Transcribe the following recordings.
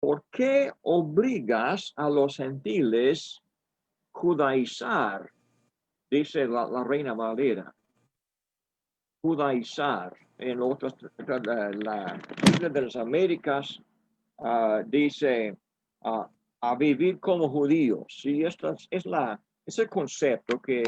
¿por qué obligas a los gentiles judaizar? Dice la Reina Valera. Judaizar. En otras, la Biblia de las Américas dice a vivir como judíos. Sí, esto es el concepto que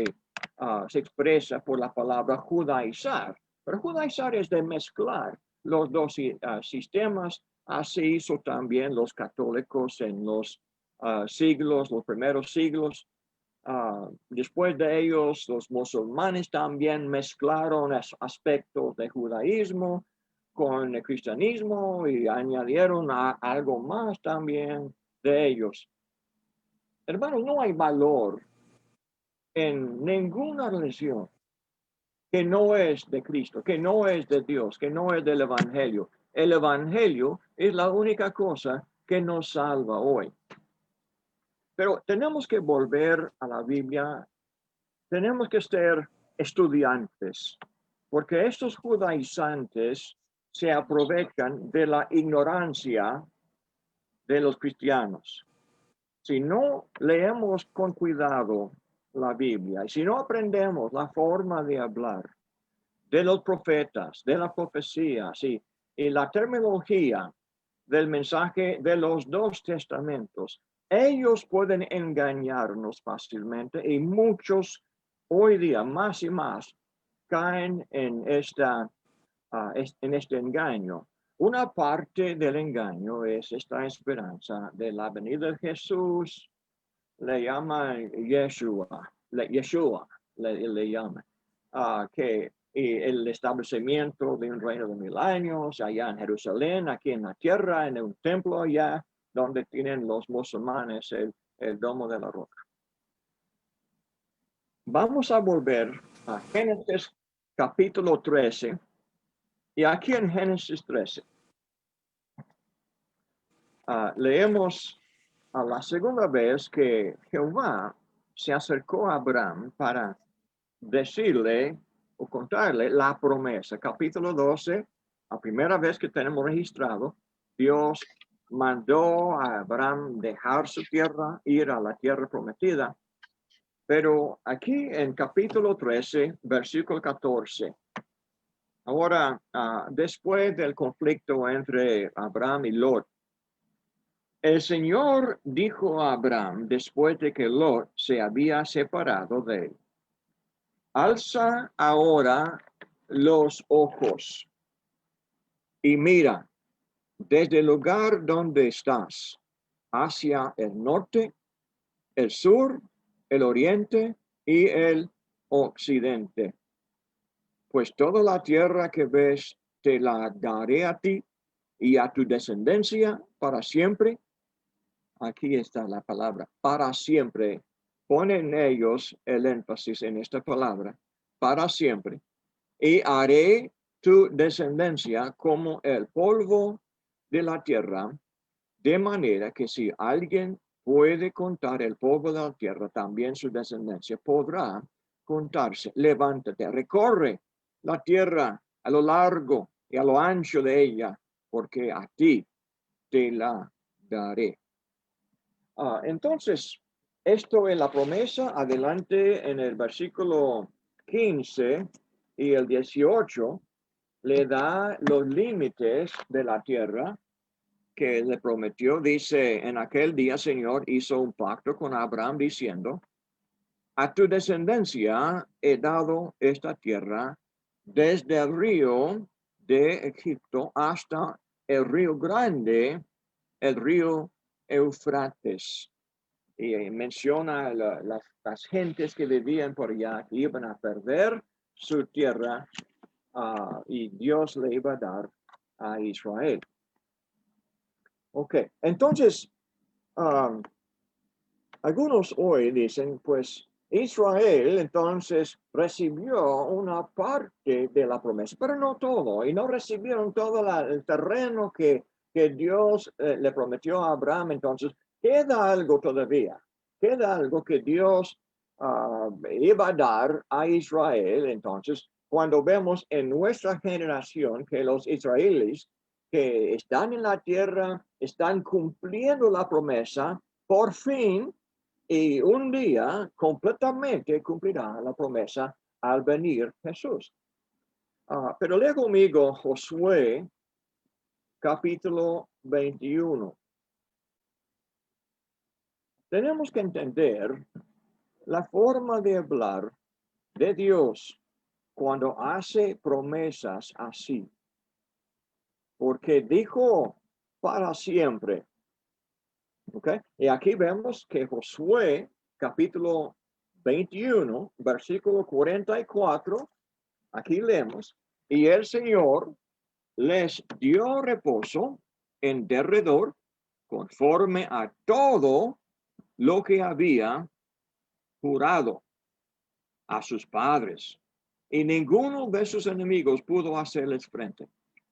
se expresa por la palabra judaizar. Pero judaizar es de mezclar los dos sistemas. Así hizo también los católicos en los los primeros siglos. Después de ellos, los musulmanes también mezclaron aspectos de judaísmo con el cristianismo y añadieron algo más también de ellos. Hermanos, no hay valor en ninguna religión que no es de Cristo, que no es de Dios, que no es del Evangelio. El Evangelio es la única cosa que nos salva hoy. Pero tenemos que volver a la Biblia. Tenemos que ser estudiantes, porque estos judaizantes se aprovechan de la ignorancia de los cristianos. Si no leemos con cuidado la Biblia y si no aprendemos la forma de hablar de los profetas, de la profecía, sí, y la terminología del mensaje de los dos testamentos, ellos pueden engañarnos fácilmente y muchos hoy día más y más caen en este engaño. Una parte del engaño es esta esperanza de la venida de Jesús, le llaman Yeshua, le llaman, que y el establecimiento de un reino de 1000 años allá en Jerusalén, aquí en la tierra, en un templo allá, donde tienen los musulmanes el domo de la roca. Vamos a volver a Génesis capítulo 13, y aquí en Génesis 13 leemos a la segunda vez que Jehová se acercó a Abraham para decirle o contarle la promesa. Capítulo 12, la primera vez que tenemos registrado, Dios mandó a Abraham dejar su tierra, ir a la tierra prometida. Pero aquí en capítulo 13, versículo 14, ahora después del conflicto entre Abraham y Lot, el Señor dijo a Abraham, después de que Lot se había separado de él: alza ahora los ojos y mira desde el lugar donde estás hacia el norte, el sur, el oriente y el occidente. Pues toda la tierra que ves te la daré a ti y a tu descendencia para siempre. Aquí está la palabra, para siempre. Ponen ellos el énfasis en esta palabra, para siempre. Y haré tu descendencia como el polvo de la tierra, de manera que si alguien puede contar el polvo de la tierra, también su descendencia podrá contarse. Levántate, recorre la tierra a lo largo y a lo ancho de ella, porque a ti te la daré. Entonces, esto es la promesa. Adelante en el versículo 15 y el 18 le da los límites de la tierra que le prometió. Dice: en aquel día, Señor hizo un pacto con Abraham diciendo: a tu descendencia he dado esta tierra desde el río de Egipto hasta el río grande, el río Eufrates. Y menciona las gentes que vivían por allá, que iban a perder su tierra y Dios le iba a dar a Israel. Ok, entonces, algunos hoy dicen, pues Israel entonces recibió una parte de la promesa, pero no todo, y no recibieron todo el terreno que Dios le prometió a Abraham. Entonces, queda algo todavía, queda algo que Dios iba a dar a Israel. Entonces, cuando vemos en nuestra generación que los israelíes que están en la tierra, están cumpliendo la promesa, por fin, y un día completamente cumplirá la promesa al venir Jesús. Pero lee conmigo Josué capítulo 21. Tenemos que entender la forma de hablar de Dios cuando hace promesas así. Porque dijo para siempre. ¿Ok? Y aquí vemos que Josué capítulo 21, versículo 44, aquí leemos, y el Señor les dio reposo en derredor conforme a todo lo que había jurado a sus padres. Y ninguno de sus enemigos pudo hacerles frente.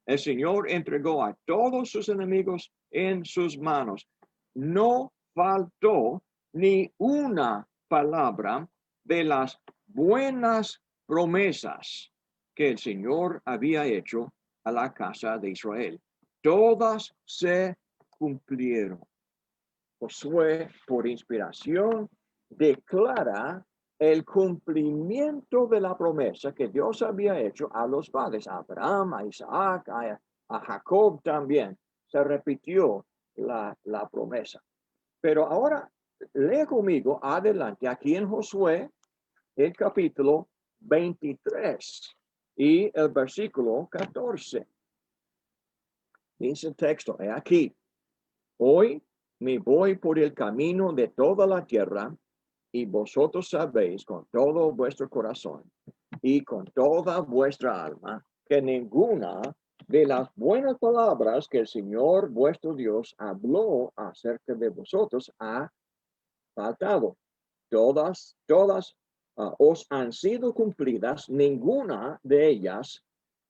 El Señor entregó a todos sus enemigos en sus manos. No faltó ni una palabra de las buenas promesas que el Señor había hecho a la casa de Israel. Todas se cumplieron. Josué, por inspiración, declara el cumplimiento de la promesa que Dios había hecho a los padres, a Abraham, a Isaac, a Jacob también. Se repitió la promesa. Pero ahora lee conmigo adelante aquí en Josué, el capítulo 23 y el versículo 14. Dice el texto, he aquí, hoy me voy por el camino de toda la tierra, y vosotros sabéis con todo vuestro corazón y con toda vuestra alma que ninguna de las buenas palabras que el Señor vuestro Dios habló acerca de vosotros ha faltado. Todas os han sido cumplidas, ninguna de ellas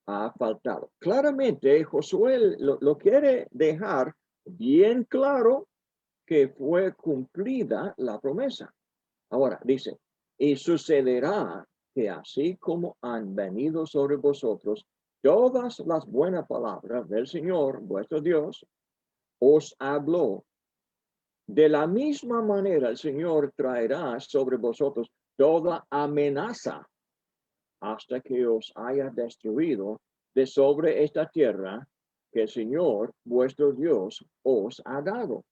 ha faltado. Claramente, Josué lo quiere dejar bien claro que fue cumplida la promesa. Ahora dice, y sucederá que así como han venido sobre vosotros todas las buenas palabras del Señor, vuestro Dios, os habló, de la misma manera el Señor traerá sobre vosotros toda amenaza hasta que os haya destruido de sobre esta tierra que el Señor, vuestro Dios, os ha dado.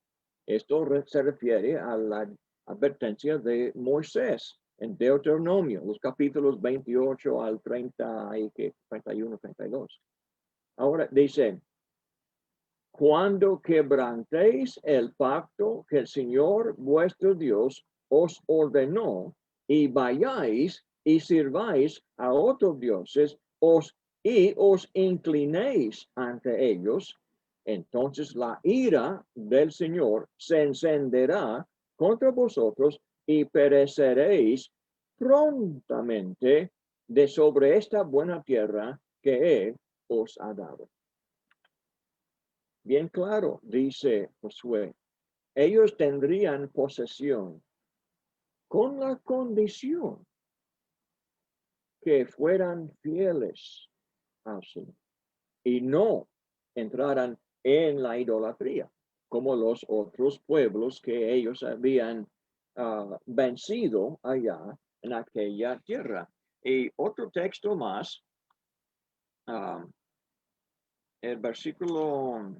Esto se refiere a la advertencia de Moisés en Deuteronomio, los capítulos 28 al 30 y 31, 32. Ahora dice, cuando quebrantéis el pacto que el Señor vuestro Dios os ordenó y vayáis y sirváis a otros dioses y os inclinéis ante ellos, entonces la ira del Señor se encenderá contra vosotros y pereceréis prontamente de sobre esta buena tierra que Él os ha dado. Bien claro, dice Josué, ellos tendrían posesión con la condición que fueran fieles al Señor y no entraran en la idolatría, como los otros pueblos que ellos habían vencido allá en aquella tierra. Y otro texto más, el versículo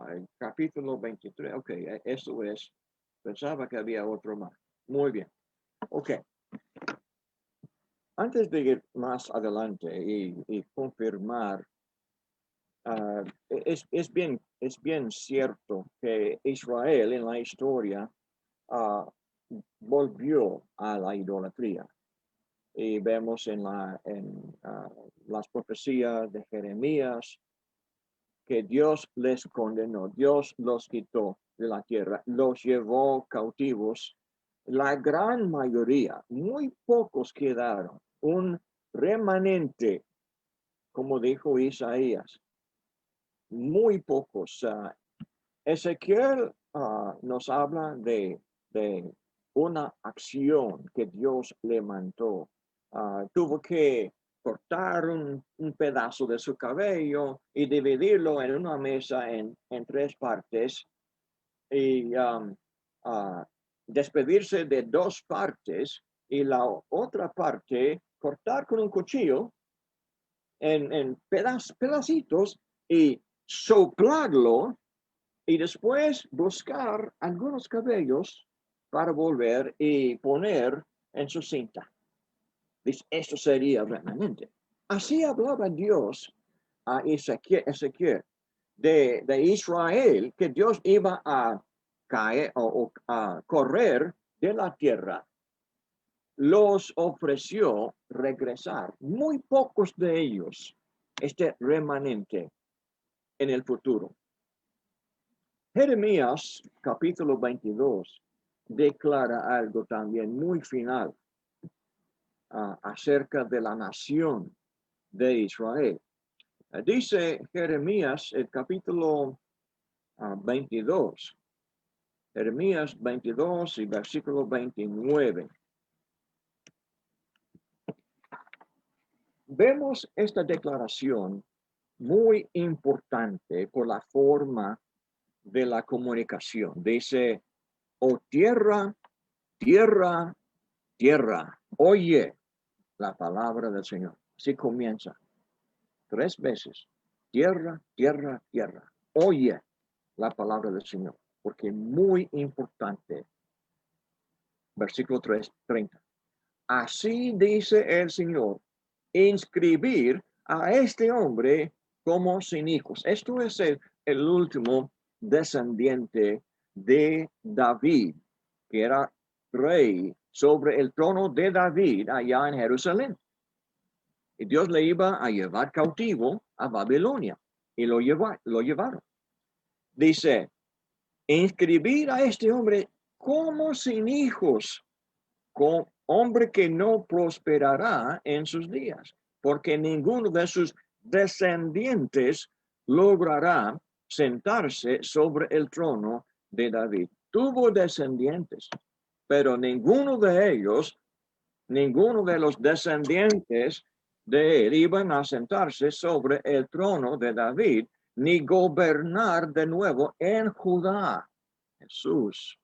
el capítulo 23, ok, eso es, pensaba que había otro más. Muy bien, ok. Antes de ir más adelante y confirmar, es bien cierto que Israel en la historia volvió a la idolatría. Y vemos en las profecías de Jeremías que Dios les condenó, Dios los quitó de la tierra, los llevó cautivos. La gran mayoría, muy pocos quedaron, un remanente, como dijo Isaías, muy pocos. Ezequiel nos habla de una acción que Dios le mandó. Tuvo que cortar un pedazo de su cabello y dividirlo en una mesa en tres partes y despedirse de dos partes y la otra parte cortar con un cuchillo en pedacitos y soplarlo y después buscar algunos cabellos para volver y poner en su cinta. Dice, esto sería remanente. Así hablaba Dios a Ezequiel de Israel, que Dios iba a caer o a correr de la tierra. Los ofreció regresar, muy pocos de ellos, este remanente en el futuro. Jeremías, capítulo 22, declara algo también muy final acerca de la nación de Israel. Dice Jeremías, el capítulo 22, Jeremías 22 y versículo 29. Vemos esta declaración muy importante por la forma de la comunicación. Dice, oh tierra, tierra, tierra, oye la palabra del Señor. Así comienza. 3 veces. Tierra, tierra, tierra. Oye la palabra del Señor. Porque muy importante. Versículo 30. Así dice el Señor, inscribir a este hombre como sin hijos. Esto es el último descendiente de David, que era rey sobre el trono de David allá en Jerusalén. Y Dios le iba a llevar cautivo a Babilonia y lo llevaron. Dice, inscribir a este hombre como sin hijos, con hombre que no prosperará en sus días, porque ninguno de sus descendientes logrará sentarse sobre el trono de David. Tuvo descendientes, pero ninguno de ellos, ninguno de los descendientes de él iban a sentarse sobre el trono de David, ni gobernar de nuevo en Judá. Jesús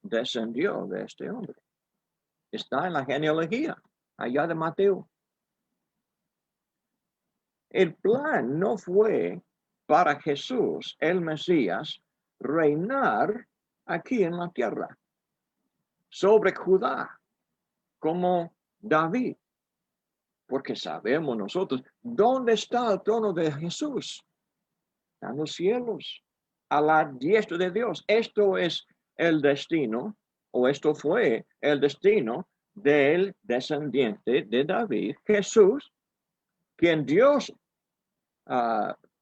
descendió de este hombre. Está en la genealogía, allá de Mateo. El plan no fue para Jesús, el Mesías, reinar aquí en la tierra sobre Judá, como David. Porque sabemos nosotros, ¿dónde está el trono de Jesús? Está en los cielos, a la diestra de Dios. Esto es el destino, o esto fue el destino del descendiente de David, Jesús, quien Dios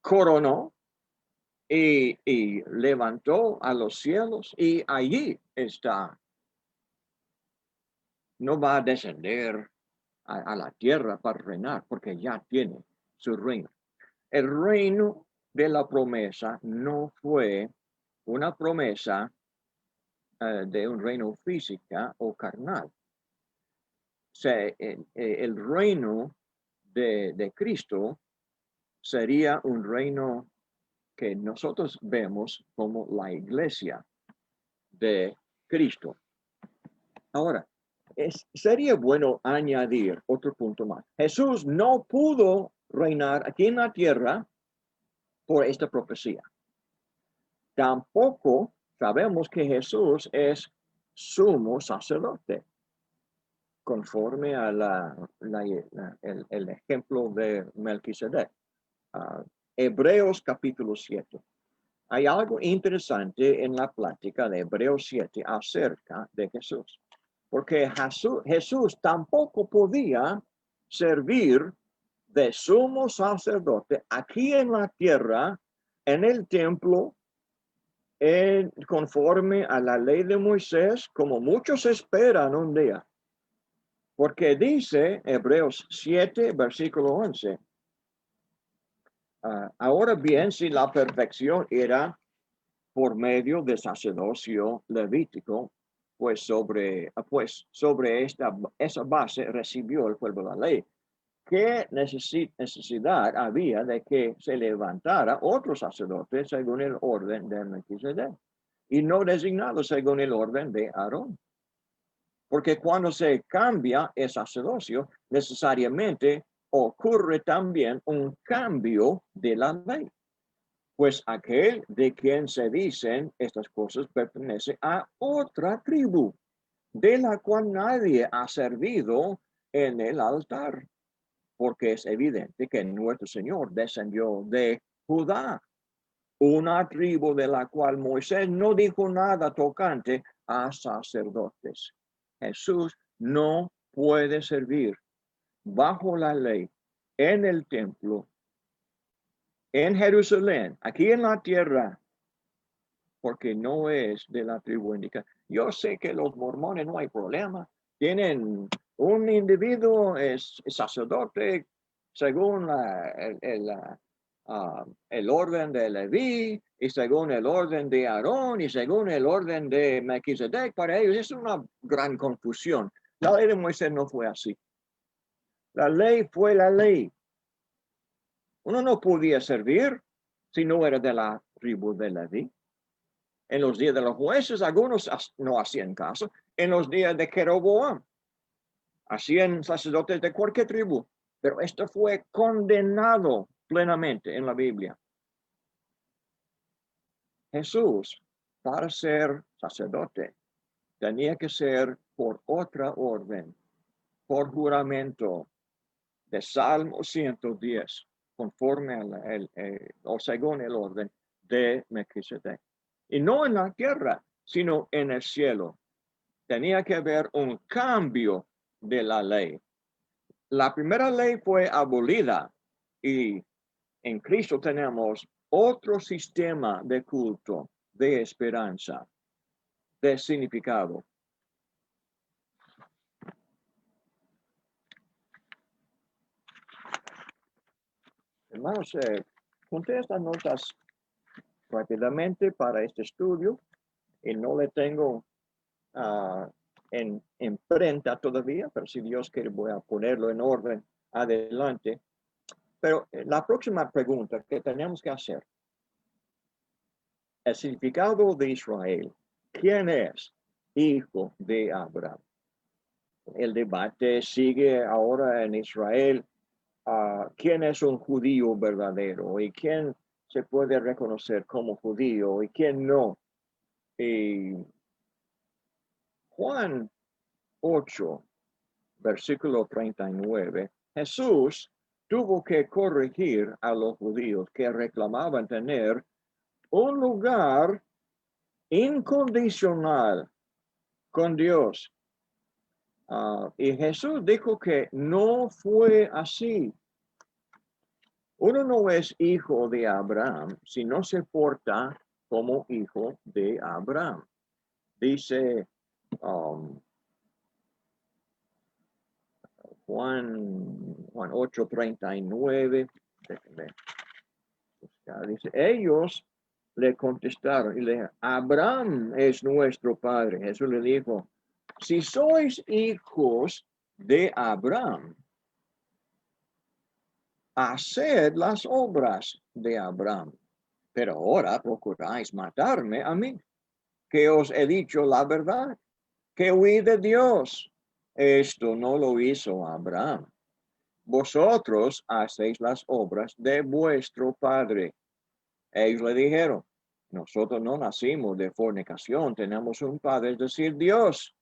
coronó y levantó a los cielos, y allí está. No va a descender a la tierra para reinar, porque ya tiene su reino. El reino de la promesa no fue una promesa de un reino física o carnal. El reino de Cristo sería un reino que nosotros vemos como la iglesia de Cristo. Ahora, sería bueno añadir otro punto más. Jesús no pudo reinar aquí en la tierra por esta profecía. Tampoco sabemos que Jesús es sumo sacerdote, conforme a el ejemplo de Melquisedec. Hebreos capítulo 7. Hay algo interesante en la plática de Hebreos 7 acerca de Jesús, porque Jesús tampoco podía servir de sumo sacerdote aquí en la tierra, en el templo, conforme a la ley de Moisés, como muchos esperan un día. Porque dice Hebreos 7, versículo 11, ahora bien, si la perfección era por medio de sacerdocio levítico, pues sobre esa base recibió el pueblo la ley. ¿qué necesidad había de que se levantara otro sacerdote según el orden de Melquisedec y no designado según el orden de Aarón? Porque cuando se cambia el sacerdocio, necesariamente ocurre también un cambio de la ley. Pues aquel de quien se dicen estas cosas pertenece a otra tribu, de la cual nadie ha servido en el altar, porque es evidente que nuestro Señor descendió de Judá, una tribu de la cual Moisés no dijo nada tocante a sacerdotes. Jesús no puede servir bajo la ley en el templo, en Jerusalén, aquí en la tierra, porque no es de la tribu indígena. Yo sé que los mormones no hay problema. Tienen un individuo, es sacerdote según el orden de Leví, y según el orden de Aarón, y según el orden de Melquisedec. Para ellos es una gran confusión. La ley de Moisés no fue así. La ley fue la ley. Uno no podía servir si no era de la tribu de Leví. En los días de los jueces, algunos no hacían caso. En los días de Jeroboam, hacían sacerdotes de cualquier tribu. Pero esto fue condenado plenamente en la Biblia. Jesús, para ser sacerdote, tenía que ser por otra orden, por juramento de Salmo 110, conforme o según el orden de Melquisedec. Y no en la tierra, sino en el cielo. Tenía que haber un cambio de la ley. La primera ley fue abolida y en Cristo tenemos otro sistema de culto, de esperanza, de significado. Hermanos, junté estas notas rápidamente para este estudio y no le tengo en imprenta todavía, pero si Dios quiere voy a ponerlo en orden adelante. Pero la próxima pregunta que tenemos que hacer, el significado de Israel, ¿quién es hijo de Abraham? El debate sigue ahora en Israel, ¿quién es un judío verdadero? ¿Y quién se puede reconocer como judío? ¿Y quién no? Y Juan 8, versículo 39, Jesús tuvo que corregir a los judíos que reclamaban tener un lugar incondicional con Dios. Y Jesús dijo que no fue así. Uno no es hijo de Abraham si no se porta como hijo de Abraham. Dice Juan 8:39, dice, ellos le contestaron y le dijeron, Abraham es nuestro padre. Jesús le dijo, si sois hijos de Abraham, haced las obras de Abraham. Pero ahora procuráis matarme a mí, que os he dicho la verdad, que huí de Dios. Esto no lo hizo Abraham. Vosotros hacéis las obras de vuestro padre. Ellos le dijeron, nosotros no nacimos de fornicación, tenemos un padre, es decir, Dios.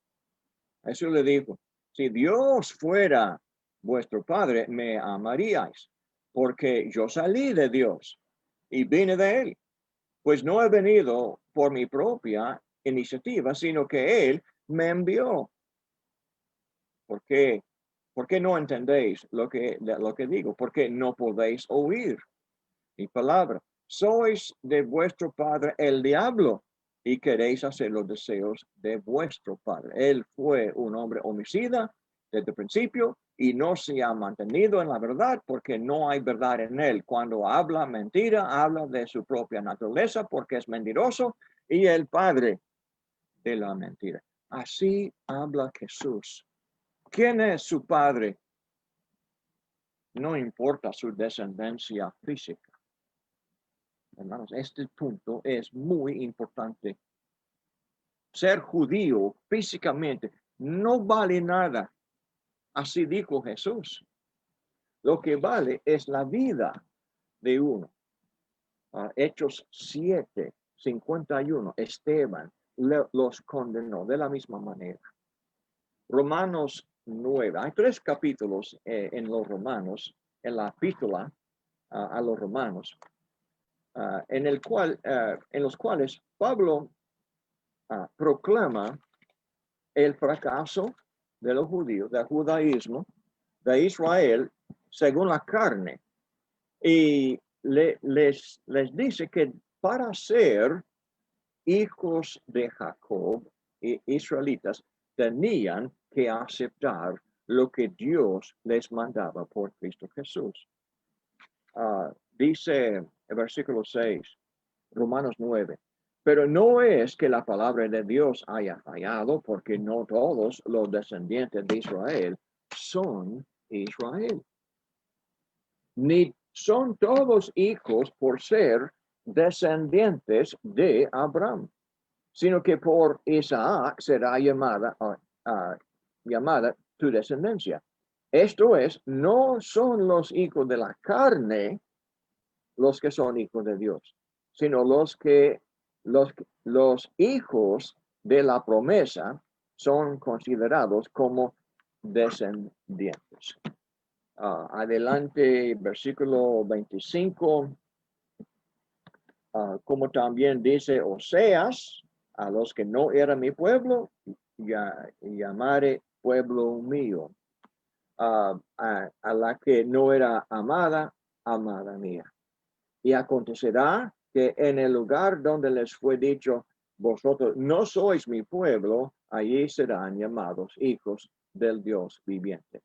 Jesús le dijo, si Dios fuera vuestro padre, me amaríais, porque yo salí de Dios y vine de él. Pues no he venido por mi propia iniciativa, sino que él me envió. ¿Por qué? ¿Por qué no entendéis lo que digo? Porque no podéis oír mi palabra. Sois de vuestro padre el diablo y queréis hacer los deseos de vuestro padre. Él fue un hombre homicida desde el principio y no se ha mantenido en la verdad porque no hay verdad en él. Cuando habla mentira, habla de su propia naturaleza porque es mentiroso y el padre de la mentira. Así habla Jesús. ¿Quién es su padre? no importa su descendencia física. Hermanos, este punto es muy importante. Ser judío físicamente no vale nada. Así dijo Jesús. Lo que vale es la vida de uno. Hechos 7:51, Esteban los condenó de la misma manera. Romanos 9, hay 3 capítulos en los Romanos, en la epístola a los Romanos, en los cuales Pablo proclama el fracaso de los judíos, del judaísmo, de Israel, según la carne. Y les dice que para ser hijos de Jacob e israelitas tenían que aceptar lo que Dios les mandaba por Cristo Jesús. Dice el versículo 6, Romanos 9, pero no es que la palabra de Dios haya fallado, porque no todos los descendientes de Israel son Israel, ni son todos hijos por ser descendientes de Abraham, sino que por Isaac será llamada tu descendencia. Esto es, no son los hijos de la carne los que son hijos de Dios, sino los hijos de la promesa son considerados como descendientes. Adelante, versículo 25, como también dice Oseas, a los que no eran mi pueblo, llamaré pueblo mío. A la que no era amada, amada mía. Y acontecerá que en el lugar donde les fue dicho, vosotros no sois mi pueblo, allí serán llamados hijos del Dios viviente.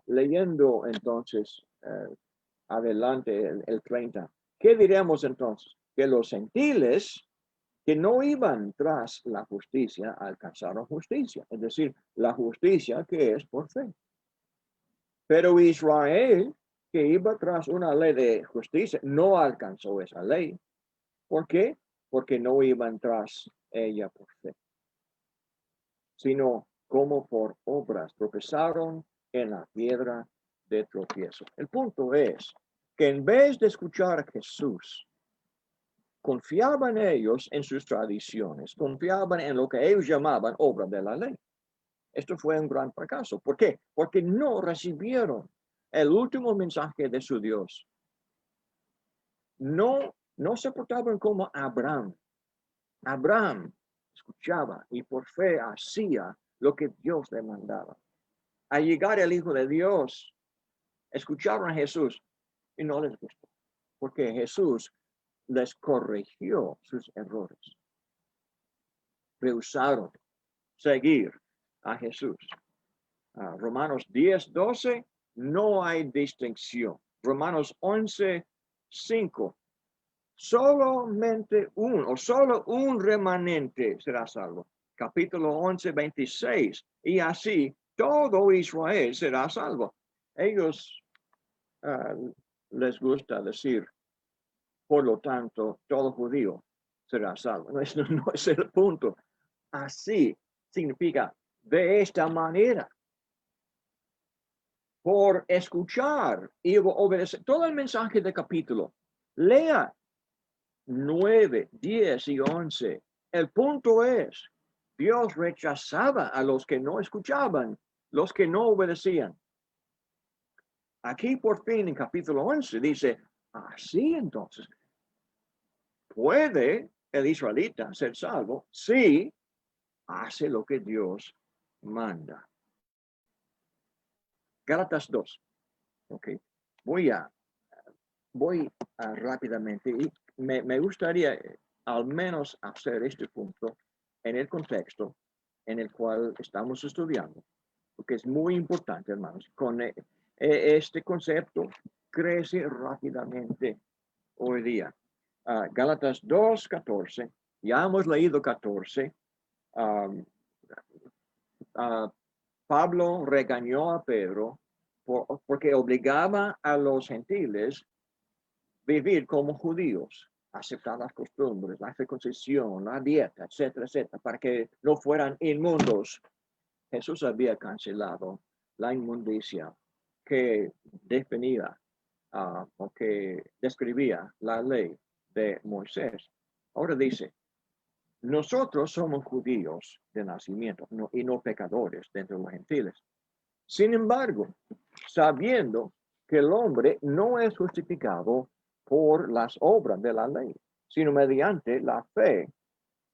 Leyendo entonces adelante el 30. ¿Qué diremos entonces? Que los gentiles que no iban tras la justicia alcanzaron justicia, es decir, la justicia que es por fe. Pero Israel, que iba tras una ley de justicia, no alcanzó esa ley. ¿Por qué? Porque no iban tras ella por fe, sino como por obras tropezaron en la piedra de tropiezo. El punto es que en vez de escuchar a Jesús, confiaban ellos en sus tradiciones, confiaban en lo que ellos llamaban obra de la ley. Esto fue un gran fracaso. ¿Por qué? Porque no recibieron el último mensaje de su Dios. No se portaban como Abraham. Abraham escuchaba y por fe hacía lo que Dios le mandaba. Al llegar el Hijo de Dios, escucharon a Jesús y no les gustó, porque Jesús les corrigió sus errores. Rehusaron seguir a Jesús. Romanos 10:12, no hay distinción. Romanos 11:5, solo un remanente será salvo. Capítulo 11:26, y así todo Israel será salvo. Ellos les gusta decir, por lo tanto, todo judío será salvo. No es el punto. Así significa de esta manera. Por escuchar y obedecer todo el mensaje del capítulo. Lea 9, 10 y 11. El punto es, Dios rechazaba a los que no escuchaban, los que no obedecían. Aquí por fin en capítulo 11 dice, así entonces, ¿puede el israelita ser salvo si hace lo que Dios manda? Gálatas 2. Okay. Voy rápidamente y me gustaría al menos hacer este punto en el contexto en el cual estamos estudiando, porque es muy importante, hermanos. Con este concepto crece rápidamente hoy día. Gálatas 2:14, ya hemos leído 14. Pablo regañó a Pedro porque obligaba a los gentiles vivir como judíos, aceptar las costumbres, la circuncisión, la dieta, etcétera, etcétera, para que no fueran inmundos. Jesús había cancelado la inmundicia que definía o que describía la ley de Moisés. Ahora dice, nosotros somos judíos de nacimiento y no pecadores dentro de los gentiles. Sin embargo, sabiendo que el hombre no es justificado por las obras de la ley, sino mediante la fe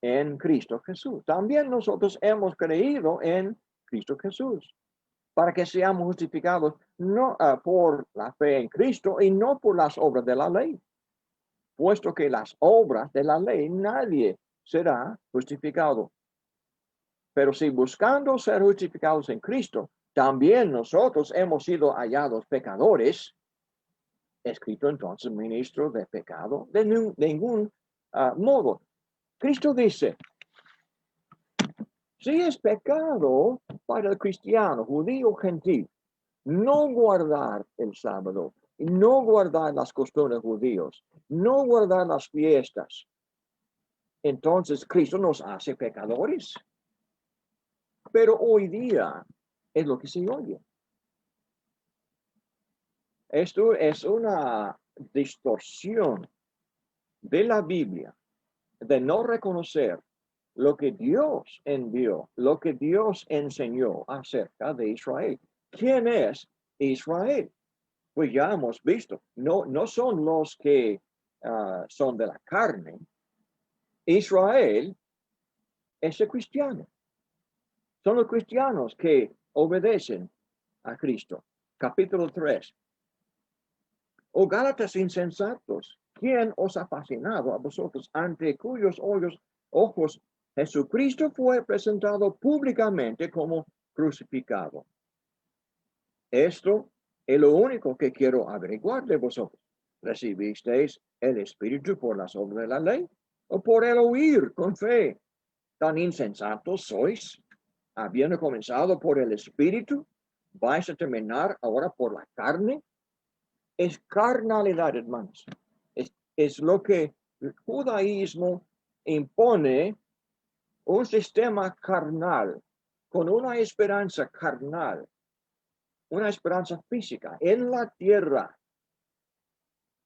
en Cristo Jesús. También nosotros hemos creído en Cristo Jesús, para que seamos justificados no por la fe en Cristo y no por las obras de la ley, puesto que las obras de la ley nadie será justificado. Pero si buscando ser justificados en Cristo, también nosotros hemos sido hallados pecadores, escrito entonces ministro de pecado, de ningún modo. Cristo dice, si es pecado para el cristiano, judío, gentil, no guardar el sábado, no guardar las costumbres judíos, no guardar las fiestas, entonces Cristo nos hace pecadores. Pero hoy día es lo que se oye. Esto es una distorsión de la Biblia, de no reconocer lo que Dios envió, lo que Dios enseñó acerca de Israel. ¿Quién es Israel? Pues ya hemos visto, no son los que son de la carne. Israel es el cristiano. Son los cristianos que obedecen a Cristo. Capítulo 3. Oh Gálatas insensatos, ¿quién os ha fascinado a vosotros, ante cuyos ojos Jesucristo fue presentado públicamente como crucificado? Esto es lo único que quiero averiguar de vosotros. ¿Recibisteis el Espíritu por las obras de la ley o por el oír con fe? ¿Tan insensatos sois? Habiendo comenzado por el Espíritu, ¿vais a terminar ahora por la carne? Es carnalidad, hermanos. Es lo que el judaísmo impone, un sistema carnal, con una esperanza carnal, una esperanza física en la tierra.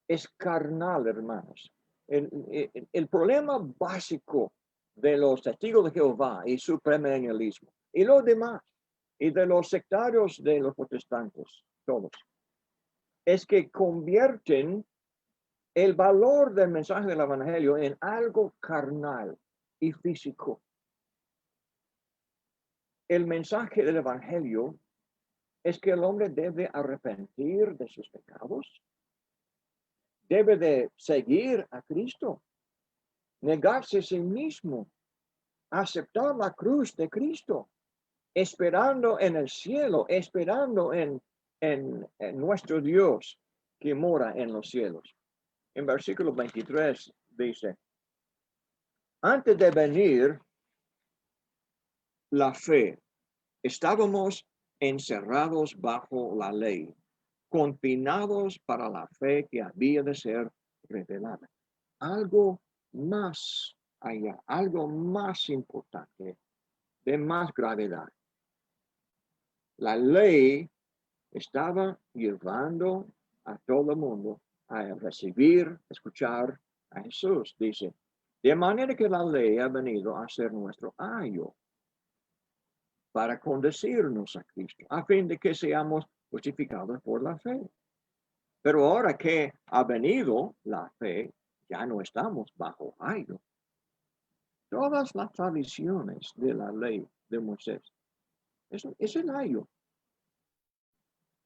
Es carnal, hermanos. El problema básico de los testigos de Jehová y su premilenialismo y los demás, y de los sectarios de los protestantes, todos, es que convierten el valor del mensaje del evangelio en algo carnal y físico. El mensaje del evangelio es que el hombre debe arrepentir de sus pecados, debe de seguir a Cristo, negarse a sí mismo, aceptar la cruz de Cristo, esperando en el cielo, esperando en nuestro Dios que mora en los cielos. En versículo 23 dice, antes de venir la fe, estábamos encerrados bajo la ley, confinados para la fe que había de ser revelada. Algo más allá, algo más importante, de más gravedad. La ley estaba llevando a todo el mundo a recibir, escuchar a Jesús, dice, de manera que la ley ha venido a ser nuestro ayo para conducirnos a Cristo, a fin de que seamos justificados por la fe. Pero ahora que ha venido la fe, ya no estamos bajo ayo. Todas las tradiciones de la ley de Moisés es el ayo.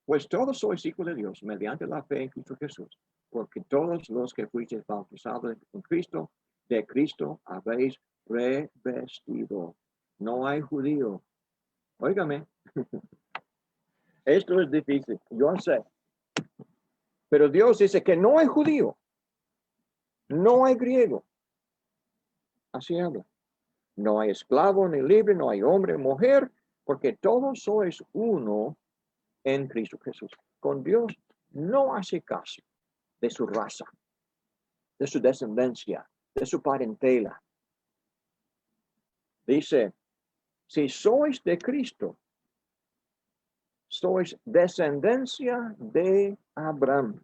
Pues todos sois hijos de Dios mediante la fe en Cristo Jesús, porque todos los que fuisteis bautizados en Cristo, de Cristo habéis revestido. No hay judío. Óigame, esto es difícil, yo sé. Pero Dios dice que no hay judío, no hay griego. Así habla. No hay esclavo ni libre, no hay hombre, mujer, porque todos sois uno en Cristo Jesús. Con Dios no hace caso de su raza, de su descendencia, de su parentela. Dice, si sois de Cristo, sois descendencia de Abraham,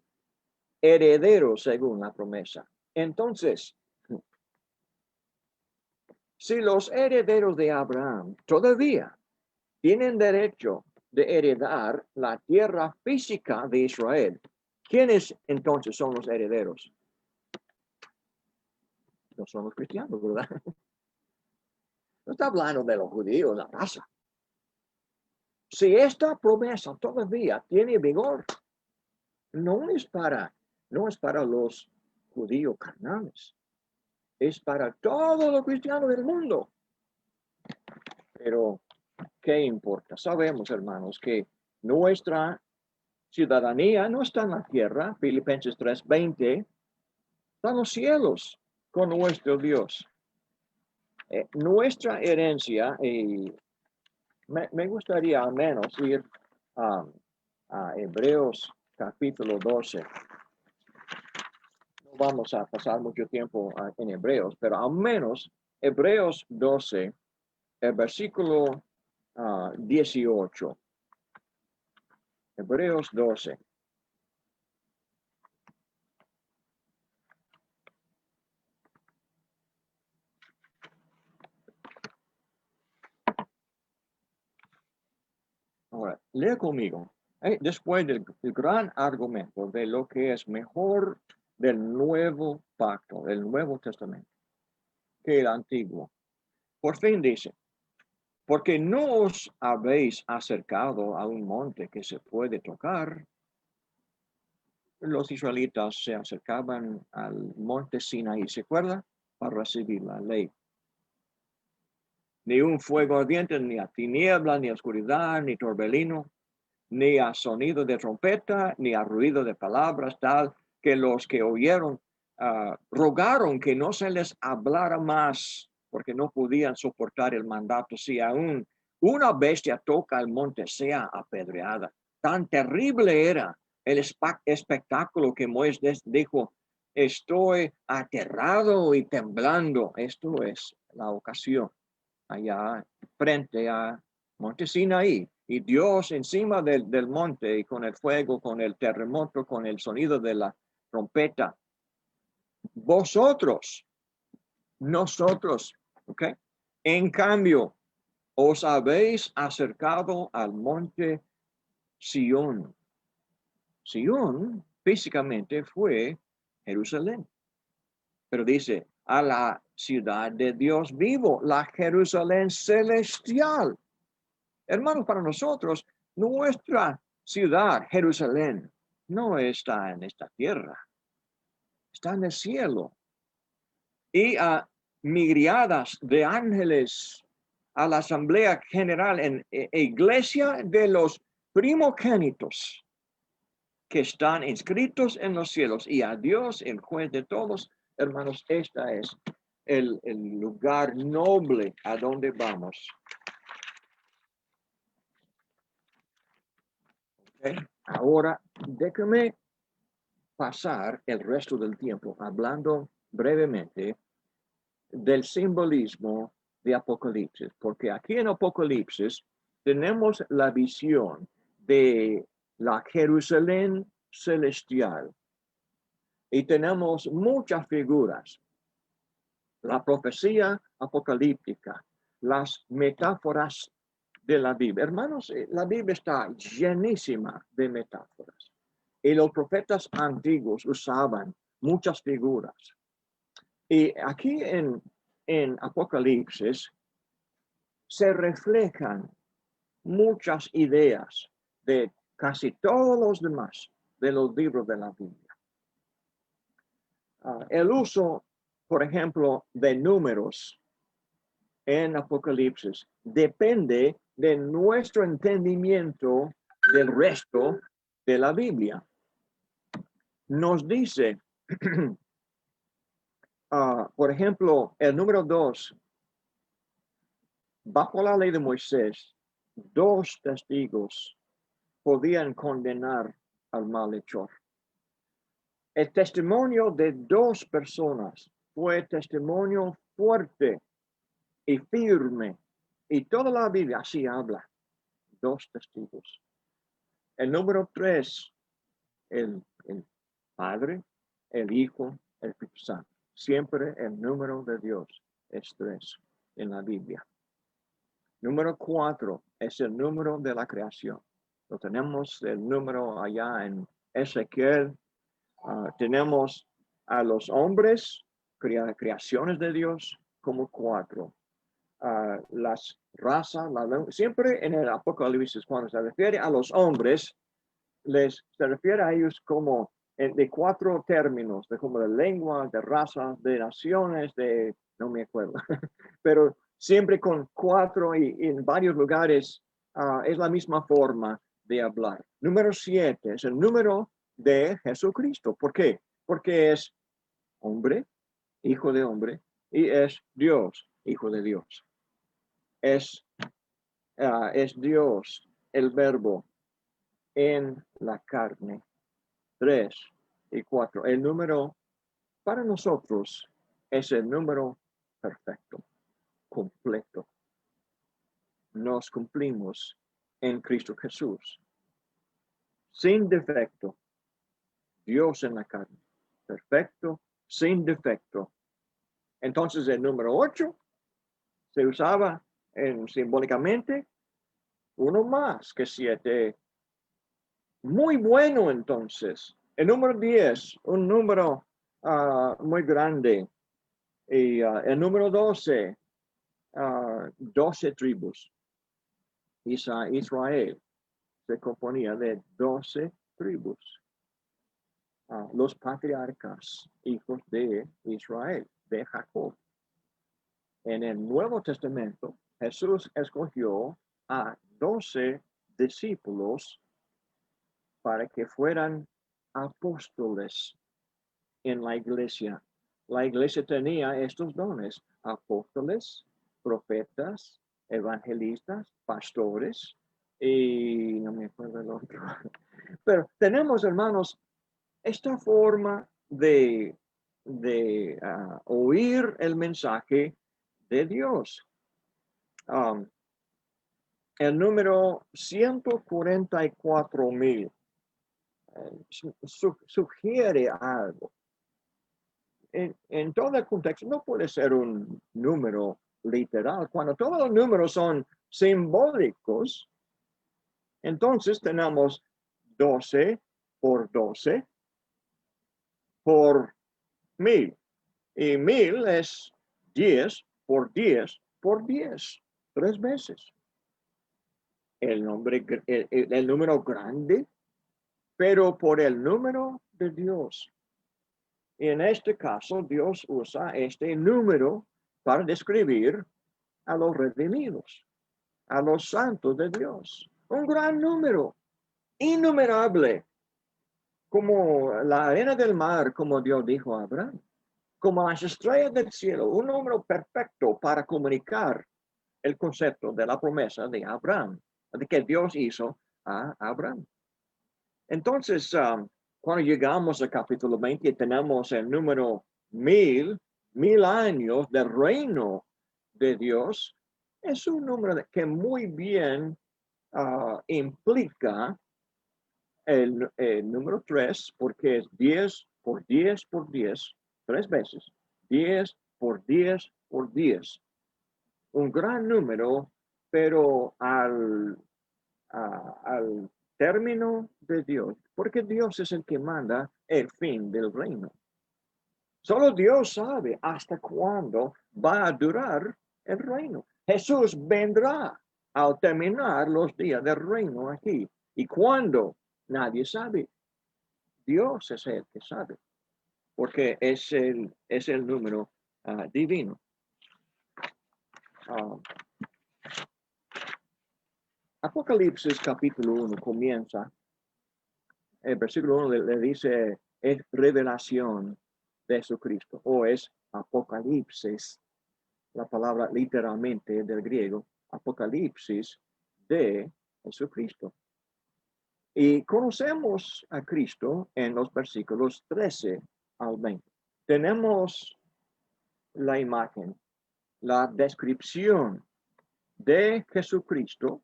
herederos según la promesa. Entonces, si los herederos de Abraham todavía tienen derecho de heredar la tierra física de Israel, ¿quiénes entonces son los herederos? No son los cristianos, ¿verdad? No está hablando de los judíos, la raza. Si esta promesa todavía tiene vigor, no es para los judíos carnales, es para todos los cristianos del mundo. Pero, ¿qué importa? Sabemos, hermanos, que nuestra ciudadanía no está en la tierra, Filipenses 3:20, está en los cielos con nuestro Dios. Nuestra herencia, y me gustaría al menos ir a Hebreos capítulo 12. No vamos a pasar mucho tiempo en Hebreos, pero al menos Hebreos 12, el versículo 18. Hebreos 12. Ahora, lea conmigo. Después del gran argumento de lo que es mejor del nuevo pacto, del Nuevo Testamento, que el antiguo. Por fin dice, porque no os habéis acercado a un monte que se puede tocar. Los israelitas se acercaban al monte Sinaí, ¿se acuerda? Para recibir la ley. Ni un fuego ardiente, ni a tiniebla, ni a oscuridad, ni torbellino, ni a sonido de trompeta, ni a ruido de palabras, tal que los que oyeron rogaron que no se les hablara más, porque no podían soportar el mandato. Si aún una bestia toca el monte, sea apedreada. Tan terrible era el espectáculo que Moisés dijo, estoy aterrado y temblando. Esto es la ocasión allá frente a Monte Sinaí. Y Dios encima del monte y con el fuego, con el terremoto, con el sonido de la trompeta. Vosotros, nosotros, ¿ok? En cambio, os habéis acercado al monte Sión. Sión físicamente fue Jerusalén. Pero dice, a la ciudad de Dios vivo, la Jerusalén celestial. Hermanos, para nosotros, nuestra ciudad, Jerusalén, no está en esta tierra, está en el cielo. Y a miriadas de ángeles a la Asamblea General en iglesia de los primogénitos que están inscritos en los cielos y a Dios, el juez de todos. Hermanos, esta es el lugar noble a donde vamos. Okay. Ahora, déjame pasar el resto del tiempo hablando brevemente del simbolismo de Apocalipsis, porque aquí en Apocalipsis tenemos la visión de la Jerusalén celestial y tenemos muchas figuras. La profecía apocalíptica, las metáforas de la Biblia. Hermanos, la Biblia está llenísima de metáforas. Y los profetas antiguos usaban muchas figuras. Y aquí en Apocalipsis se reflejan muchas ideas de casi todos los demás de los libros de la Biblia. El uso, por ejemplo, de números en Apocalipsis depende de nuestro entendimiento del resto de la Biblia. Nos dice, por ejemplo, el número 2, bajo la ley de Moisés, 2 testigos podían condenar al malhechor. El testimonio de dos personas fue testimonio fuerte y firme. Y toda la Biblia así habla. Dos testigos. El número 3, el Padre, el Hijo, el Espíritu Santo. Siempre el número de Dios es 3 en la Biblia. Número 4 es el número de la creación. Lo tenemos el número allá en Ezequiel. Tenemos a los hombres, creaciones de Dios, como 4. Las razas, siempre en el Apocalipsis, cuando se refiere a los hombres, se refiere a ellos como de 4 términos, de como de lengua, de razas, de naciones, no me acuerdo, pero siempre con 4 y en varios lugares es la misma forma de hablar. Número 7 es el número de Jesucristo. ¿Por qué? Porque es hombre, hijo de hombre, y es Dios, hijo de Dios. Es Dios, el verbo, en la carne. 3 y 4. El número para nosotros es el número perfecto, completo. Nos cumplimos en Cristo Jesús. Sin defecto. Dios en la carne. Perfecto, sin defecto. Entonces el número 8 se usaba simbólicamente uno más que 7. Muy bueno entonces. El número 10, un número muy grande. Y el número 12, 12 tribus. Israel se componía de 12 tribus. Los patriarcas, hijos de Israel, de Jacob. En el Nuevo Testamento, Jesús escogió a 12 discípulos para que fueran apóstoles en la iglesia. La iglesia tenía estos dones: apóstoles, profetas, evangelistas, pastores, y no me acuerdo el otro. Pero tenemos, hermanos, esta forma de oír el mensaje de Dios. El número 144,000 sugiere algo. En todo el contexto no puede ser un número literal. Cuando todos los números son simbólicos, entonces tenemos 12 por 12 por 1000. Y 1000 es 10 por 10 por 10. 3 veces. El número grande, pero por el número de Dios. Y en este caso, Dios usa este número para describir a los redimidos, a los santos de Dios. Un gran número, innumerable, como la arena del mar, como Dios dijo a Abraham, como las estrellas del cielo, un número perfecto para comunicar el concepto de la promesa de Abraham, de que Dios hizo a Abraham. Entonces, cuando llegamos al capítulo 20, tenemos el número 1000 años del reino de Dios. Es un número que muy bien implica el número 3, porque es 10 por 10 por 10, 3 veces. 10 por 10 por 10. Un gran número, pero al término de Dios, porque Dios es el que manda el fin del reino. Solo Dios sabe hasta cuándo va a durar el reino. Jesús vendrá al terminar los días del reino aquí. ¿Y cuándo? Nadie sabe. Dios es el que sabe, porque es el número divino. Apocalipsis capítulo 1 comienza. El versículo 1 le dice, es revelación de Jesucristo, o es apocalipsis, la palabra literalmente del griego, apocalipsis de Jesucristo. Y conocemos a Cristo en los versículos 13 al 20. Tenemos la imagen, la descripción de Jesucristo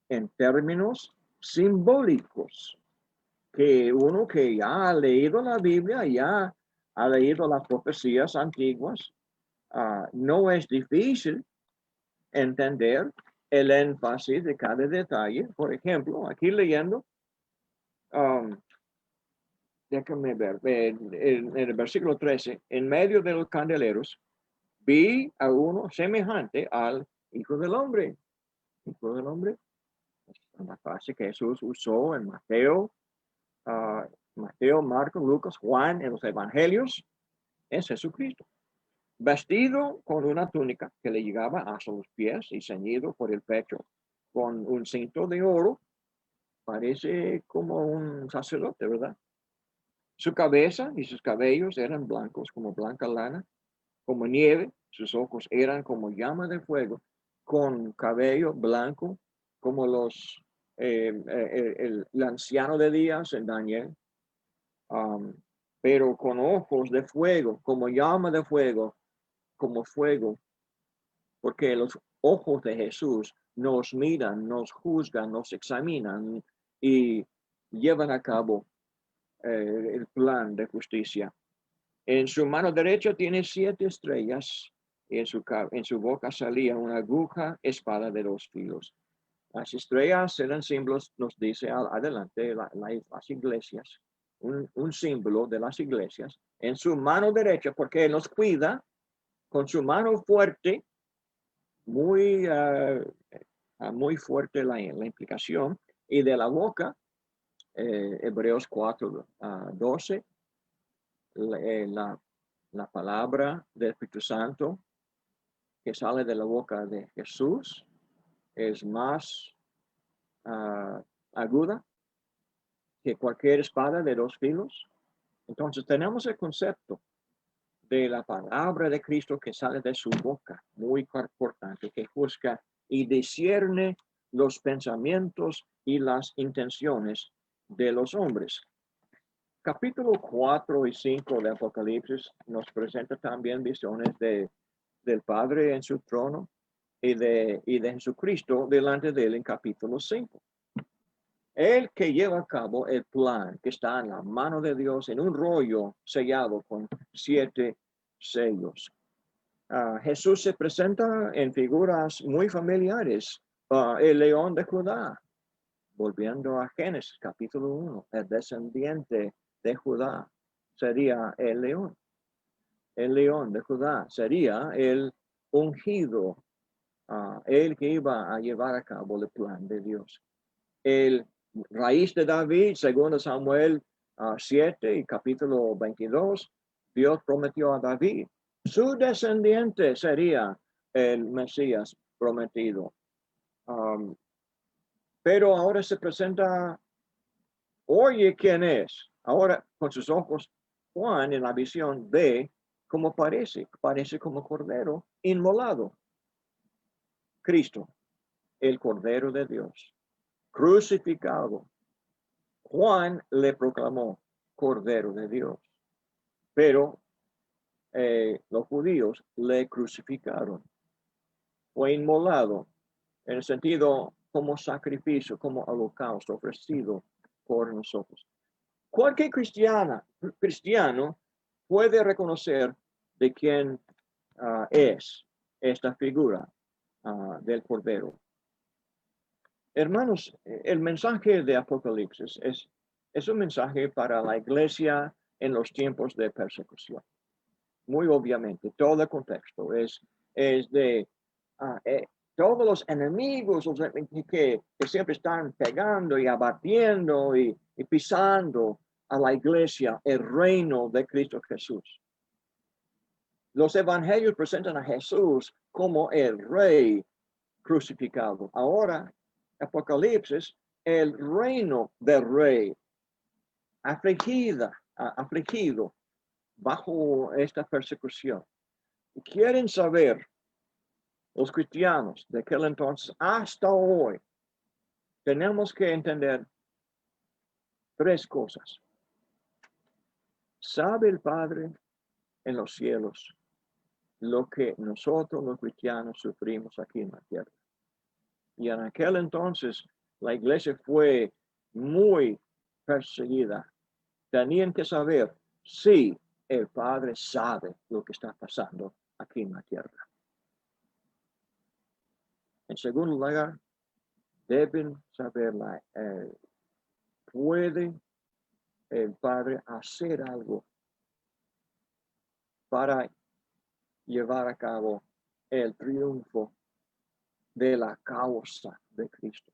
en términos simbólicos, que uno que ya ha leído la Biblia, ya ha leído las profecías antiguas, no es difícil entender el énfasis de cada detalle. Por ejemplo, aquí leyendo, déjame ver, en el versículo 13, en medio de los candeleros, vi a uno semejante al Hijo del Hombre. Hijo del Hombre, es una frase que Jesús usó en Mateo, Marcos, Lucas, Juan, en los evangelios, es Jesucristo. Vestido con una túnica que le llegaba hasta los pies y ceñido por el pecho con un cinto de oro, parece como un sacerdote, ¿verdad? Su cabeza y sus cabellos eran blancos como blanca lana, como nieve, sus ojos eran como llama de fuego, con cabello blanco como el anciano de Días en Daniel, pero con ojos de fuego, como llama de fuego, como fuego, porque los ojos de Jesús nos miran, nos juzgan, nos examinan y llevan a cabo el plan de justicia. En su mano derecha tiene 7 estrellas y en su boca salía una aguja espada de 2 filos. Las estrellas eran símbolos, nos dice adelante las iglesias, un símbolo de las iglesias. En su mano derecha, porque Él nos cuida, con su mano fuerte, muy, muy fuerte la implicación, y de la boca, Hebreos 4, 12, la palabra del Espíritu Santo que sale de la boca de Jesús es más aguda que cualquier espada de 2 filos. Entonces tenemos el concepto de la palabra de Cristo que sale de su boca, muy importante, que juzga y discierne los pensamientos y las intenciones de los hombres. Capítulo 4 y 5 de Apocalipsis nos presenta también visiones del Padre en su trono y de Jesucristo delante de él en capítulo 5. El que lleva a cabo el plan que está en la mano de Dios en un rollo sellado con 7 sellos. Jesús se presenta en figuras muy familiares. El león de Judá, volviendo a Génesis capítulo 1, el descendiente de Judá sería el león. El león de Judá sería el ungido, el que iba a llevar a cabo el plan de Dios. El raíz de David, segundo Samuel 7 y capítulo 22, Dios prometió a David. Su descendiente sería el Mesías prometido. Pero ahora se presenta, oye quién es. Ahora con sus ojos, Juan en la visión ve cómo parece como cordero inmolado. Cristo, el Cordero de Dios, crucificado. Juan le proclamó Cordero de Dios, pero los judíos le crucificaron. Fue inmolado en el sentido como sacrificio, como holocausto ofrecido por nosotros. Cualquier cristiano puede reconocer de quién es esta figura del Cordero. Hermanos, el mensaje de Apocalipsis es un mensaje para la iglesia en los tiempos de persecución. Muy obviamente, todo el contexto es de todos los enemigos que siempre están pegando y abatiendo y pisando a la iglesia, el reino de Cristo Jesús. Los evangelios presentan a Jesús como el rey crucificado. Ahora, Apocalipsis, el reino del rey, afligido bajo esta persecución. Quieren saber los cristianos de aquel entonces hasta hoy. Tenemos que entender 3 cosas. ¿Sabe el Padre en los cielos lo que nosotros los cristianos sufrimos aquí en la tierra? Y en aquel entonces la iglesia fue muy perseguida. Tenían que saber si el Padre sabe lo que está pasando aquí en la tierra. En segundo lugar, deben saber, ¿puede el Padre hacer algo para llevar a cabo el triunfo de la causa de Cristo?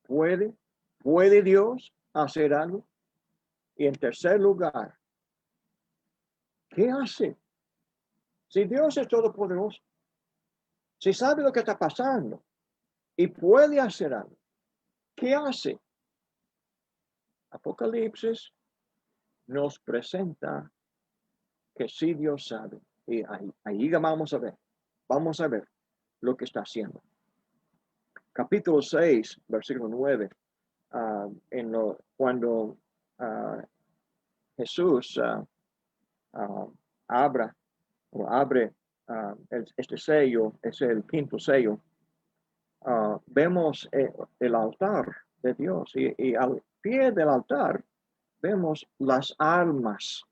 ¿Puede Dios hacer algo? Y en tercer lugar, ¿qué hace? Si Dios es todopoderoso, si sabe lo que está pasando y puede hacer algo, ¿qué hace? Apocalipsis nos presenta que sí Dios sabe. Y ahí vamos a ver lo que está haciendo. Capítulo 6, versículo 9, cuando Jesús abre este sello, es el quinto sello, vemos el altar de Dios y al pie del altar vemos las almas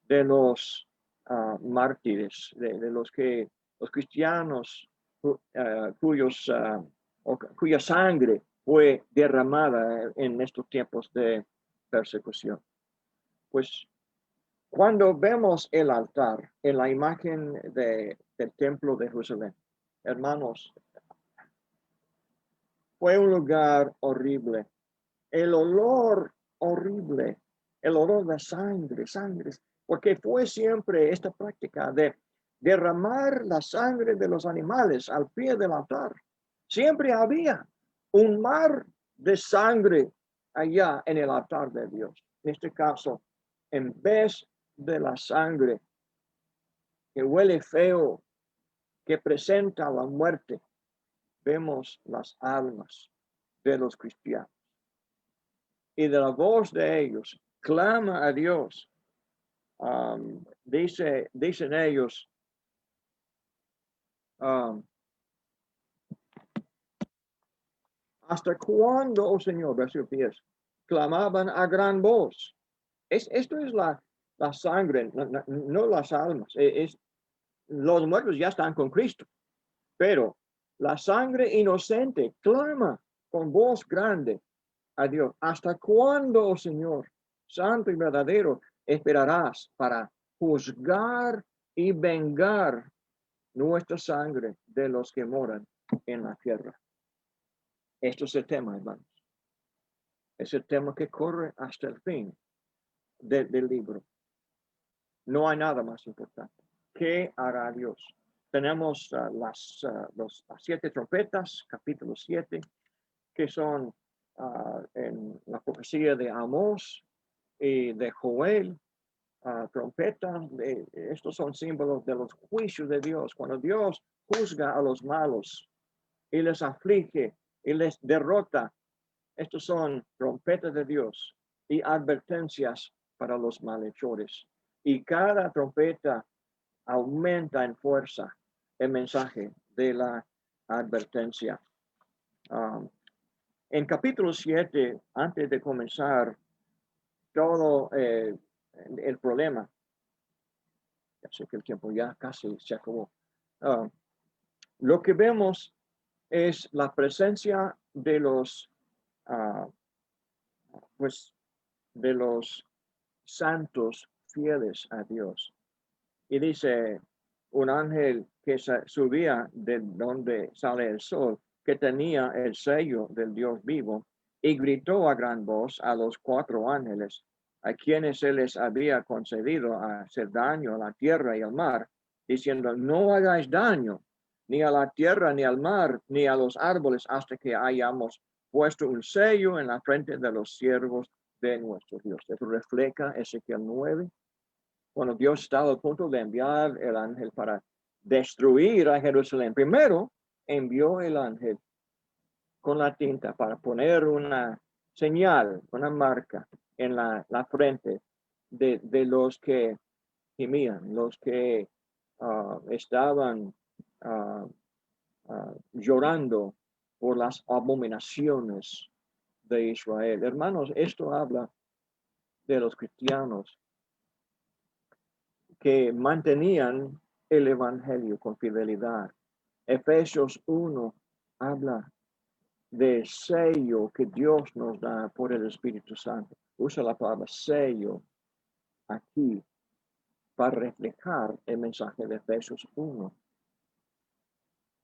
de los mártires, de los cristianos cuya sangre fue derramada en estos tiempos de persecución. Pues cuando vemos el altar en la imagen del templo de Jerusalén, hermanos, fue un lugar horrible. El olor horrible, el olor de sangre, porque fue siempre esta práctica de derramar la sangre de los animales al pie del altar. Siempre había un mar de sangre allá en el altar de Dios. En este caso, en vez de la sangre que huele feo, que presenta la muerte, vemos las almas de los cristianos. Y de la voz de ellos, clama a Dios. Dicen ellos, ¿hasta cuándo, oh Señor, versículo 10, clamaban a gran voz? Esto es la sangre, no las almas. Los muertos ya están con Cristo, pero la sangre inocente clama con voz grande a Dios. ¿Hasta cuándo, oh Señor, santo y verdadero, esperarás para juzgar y vengar nuestra sangre de los que moran en la tierra? Esto es el tema, hermanos. Es el tema que corre hasta el fin del libro. No hay nada más importante. ¿Qué hará Dios? Tenemos las 7 trompetas, capítulo 7, que son en la profecía de Amós y de Joel, trompeta. Estos son símbolos de los juicios de Dios. Cuando Dios juzga a los malos y les aflige y les derrota, estos son trompetas de Dios y advertencias para los malhechores. Y cada trompeta aumenta en fuerza el mensaje de la advertencia. En capítulo 7, antes de comenzar todo el problema, ya sé que el tiempo ya casi se acabó, lo que vemos es la presencia de los de los santos fieles a Dios. Y dice un ángel que subía de donde sale el sol, que tenía el sello del Dios vivo, y gritó a gran voz a los 4 ángeles, a quienes se les había concedido hacer daño a la tierra y al mar, diciendo, no hagáis daño ni a la tierra, ni al mar, ni a los árboles, hasta que hayamos puesto un sello en la frente de los siervos de nuestro Dios. Eso refleja Ezequiel 9. Cuando Dios estaba a punto de enviar el ángel para destruir a Jerusalén, primero envió el ángel con la tinta para poner una señal, una marca en la frente de los que gemían, los que estaban llorando por las abominaciones de Israel. Hermanos, esto habla de los cristianos que mantenían el evangelio con fidelidad. Efesios 1 habla del sello que Dios nos da por el Espíritu Santo. Usa la palabra sello aquí para reflejar el mensaje de Efesios 1.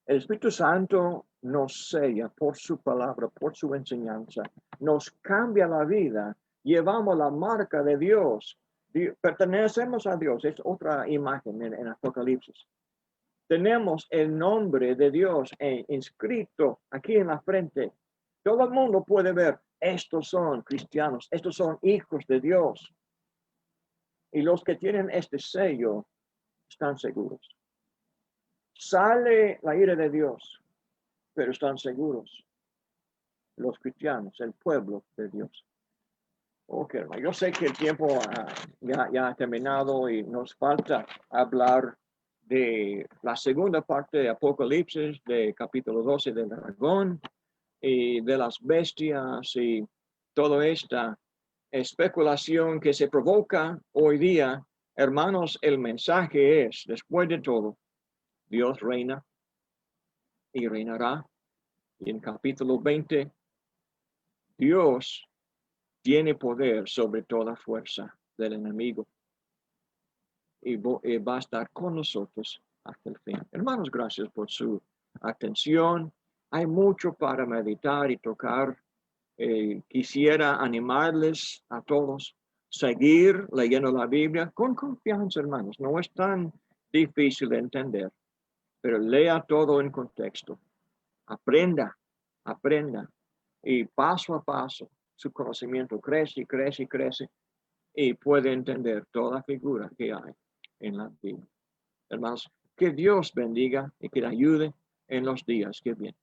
El Espíritu Santo nos sella por su palabra, por su enseñanza, nos cambia la vida, llevamos la marca de Dios, pertenecemos a Dios, es otra imagen en Apocalipsis. Tenemos el nombre de Dios inscrito aquí en la frente. Todo el mundo puede ver, estos son cristianos, estos son hijos de Dios. Y los que tienen este sello están seguros. Sale la ira de Dios, pero están seguros los cristianos, el pueblo de Dios. Ok, yo sé que el tiempo ya ha terminado y nos falta hablar de la segunda parte de Apocalipsis, de capítulo 12 del dragón y de las bestias y toda esta especulación que se provoca hoy día. Hermanos, el mensaje es, después de todo, Dios reina y reinará. Y en capítulo 20, Dios tiene poder sobre toda fuerza del enemigo y va a estar con nosotros hasta el fin. Hermanos, gracias por su atención. Hay mucho para meditar y tocar. Quisiera animarles a todos seguir leyendo la Biblia con confianza, hermanos. No es tan difícil de entender, pero lea todo en contexto. Aprenda y paso a paso su conocimiento crece y crece y crece y puede entender toda figura que hay en la Biblia. Hermanos, que Dios bendiga y que le ayude en los días que vienen.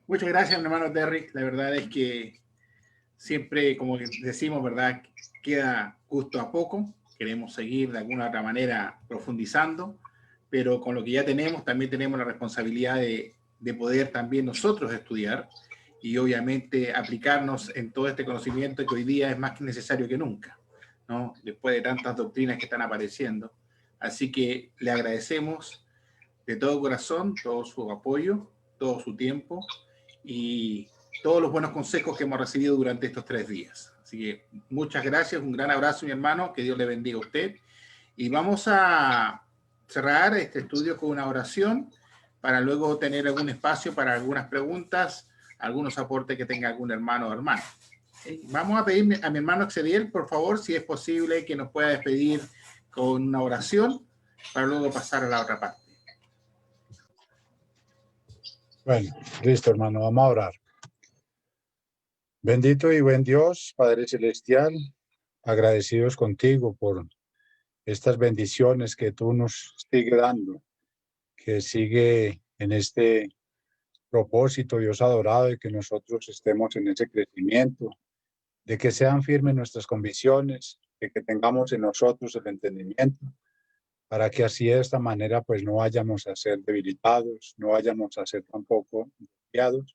Muchas gracias, mi hermano Terry. La verdad es que siempre, como decimos, ¿verdad? Queda justo a poco. Queremos seguir de alguna otra manera profundizando, pero con lo que ya tenemos, también tenemos la responsabilidad de poder también nosotros estudiar y obviamente aplicarnos en todo este conocimiento que hoy día es más que necesario que nunca, ¿no? Después de tantas doctrinas que están apareciendo. Así que le agradecemos de todo corazón todo su apoyo, todo su tiempo y todos los buenos consejos que hemos recibido durante estos 3 días. Así que muchas gracias, un gran abrazo, mi hermano, que Dios le bendiga a usted. Y vamos a cerrar este estudio con una oración para luego tener algún espacio para algunas preguntas, algunos aportes que tenga algún hermano o hermana. Vamos a pedir a mi hermano Exediel, por favor, si es posible que nos pueda despedir con una oración para luego pasar a la otra parte. Bueno, listo, hermano, vamos a orar. Bendito y buen Dios, Padre Celestial, agradecidos contigo por estas bendiciones que tú nos sigues dando, que sigue en este propósito, Dios adorado, de que nosotros estemos en ese crecimiento, de que sean firmes nuestras convicciones, de que tengamos en nosotros el entendimiento, para que así de esta manera pues no vayamos a ser debilitados, no vayamos a ser tampoco desviados,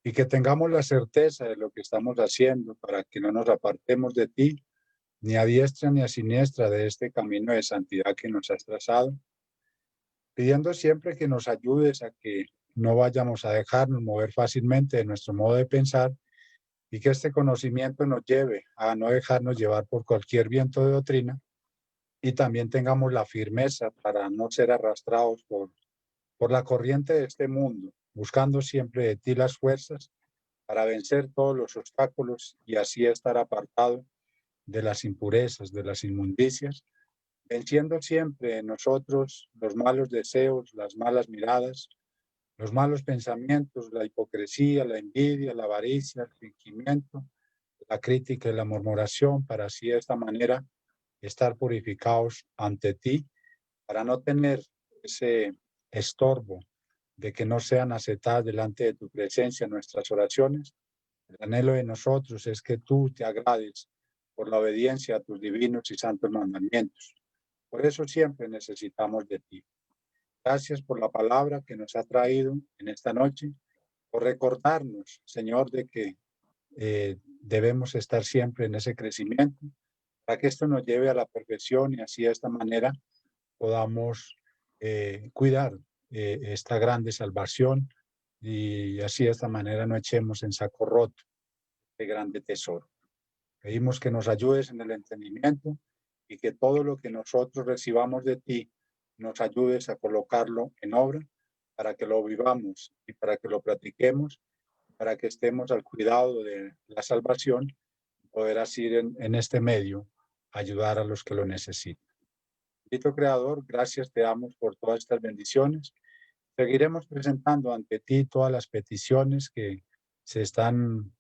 y que tengamos la certeza de lo que estamos haciendo para que no nos apartemos de ti, ni a diestra ni a siniestra de este camino de santidad que nos has trazado, pidiendo siempre que nos ayudes a que no vayamos a dejarnos mover fácilmente de nuestro modo de pensar y que este conocimiento nos lleve a no dejarnos llevar por cualquier viento de doctrina y también tengamos la firmeza para no ser arrastrados por la corriente de este mundo, buscando siempre de ti las fuerzas para vencer todos los obstáculos y así estar apartado de las impurezas, de las inmundicias, venciendo siempre en nosotros los malos deseos, las malas miradas, los malos pensamientos, la hipocresía, la envidia, la avaricia, el fingimiento, la crítica y la murmuración, para así de esta manera estar purificados ante ti, para no tener ese estorbo de que no sean aceptadas delante de tu presencia nuestras oraciones. El anhelo de nosotros es que tú te agrades por la obediencia a tus divinos y santos mandamientos. Por eso siempre necesitamos de ti. Gracias por la palabra que nos ha traído en esta noche, por recordarnos, Señor, de que debemos estar siempre en ese crecimiento, para que esto nos lleve a la perfección y así de esta manera podamos cuidar esta grande salvación y así de esta manera no echemos en saco roto este grande tesoro. Pedimos que nos ayudes en el entendimiento y que todo lo que nosotros recibamos de ti nos ayudes a colocarlo en obra para que lo vivamos y para que lo practiquemos, para que estemos al cuidado de la salvación y poder así en este medio ayudar a los que lo necesitan. Bendito Creador, gracias te damos por todas estas bendiciones. Seguiremos presentando ante ti todas las peticiones que se están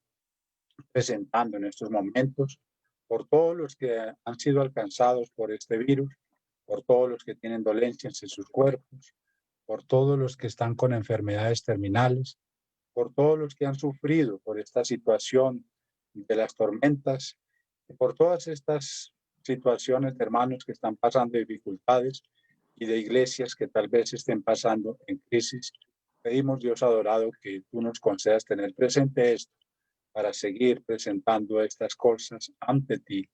presentando en estos momentos, por todos los que han sido alcanzados por este virus, por todos los que tienen dolencias en sus cuerpos, por todos los que están con enfermedades terminales, por todos los que han sufrido por esta situación de las tormentas, y por todas estas situaciones de hermanos que están pasando dificultades y de iglesias que tal vez estén pasando en crisis. Pedimos, Dios adorado, que tú nos concedas tener presente esto para seguir presentando estas cosas ante ti.